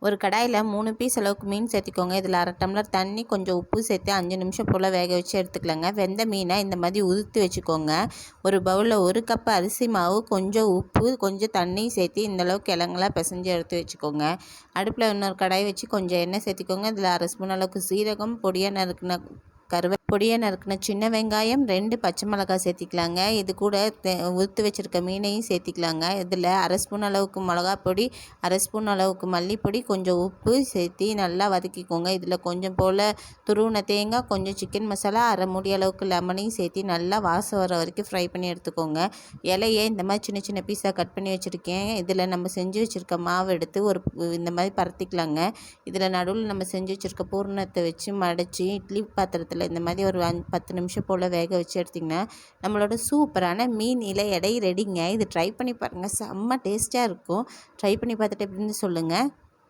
ஒரு கடாயில் 3 பீஸ் அளவுக்கு மீன் சேர்த்திக்கோங்க. இதில் 1/2 டம்ளர் தண்ணி, கொஞ்சம் உப்பு சேர்த்து 5 நிமிஷம் போல் வேக வச்சு எடுத்துக்கலாங்க. வெந்த மீனை இந்த மாதிரி உதுத்து வச்சுக்கோங்க. ஒரு பவுலில் 1 கப் அரிசி மாவு, கொஞ்சம் உப்பு, கொஞ்சம் தண்ணி சேர்த்து இந்தளவுக்கு கிழங்கெல்லாம் பிசைஞ்சு எடுத்து வச்சுக்கோங்க. அடுப்பில் இன்னொரு கடாய் வச்சு கொஞ்சம் எண்ணெய் சேர்த்திக்கோங்க. இதில் 1/2 ஸ்பூன் அளவுக்கு சீரகம், பொடியாக நறுக்கின சின்ன வெங்காயம், 2 பச்சை மிளகாய் சேர்த்திக்கலாங்க. இது கூட உதுத்து வச்சுருக்க மீனையும் சேர்த்திக்கலாங்க. இதில் 1/2 ஸ்பூன் அளவுக்கு மிளகாப்பொடி, 1/2 ஸ்பூன் அளவுக்கு மல்லிப்பொடி, கொஞ்சம் உப்பு சேர்த்து நல்லா வதக்கிக்கோங்க. இதில் கொஞ்சம் போல் துருவின தேங்காய், கொஞ்சம் சிக்கன் மசாலா, 1/2 மூடி அளவுக்கு லெமனையும் சேர்த்து நல்லா வாசம் வர வரைக்கும் ஃப்ரை பண்ணி எடுத்துக்கோங்க. இலையை இந்த மாதிரி சின்ன சின்ன பீஸாக கட் பண்ணி வச்சுருக்கேன். இதில் நம்ம செஞ்சு வச்சுருக்க மாவு எடுத்து இந்த மாதிரி பரத்திக்கலாங்க. இதில் நடுவில் நம்ம செஞ்சு வச்சுருக்க பூரணத்தை வச்சு மடித்து இட்லி பாத்திரத்தில் இந்த மாதிரி ஒரு 10 நிமிஷம் போல் வேக வச்சு எடுத்திங்கன்னா நம்மளோட சூப்பரான மீன் இலை எடை ரெடிங்க. இது ட்ரை பண்ணி பாருங்கள், செம்ம டேஸ்ட்டாக இருக்கும். ட்ரை பண்ணி பார்த்துட்டு எப்படின்னு சொல்லுங்கள்.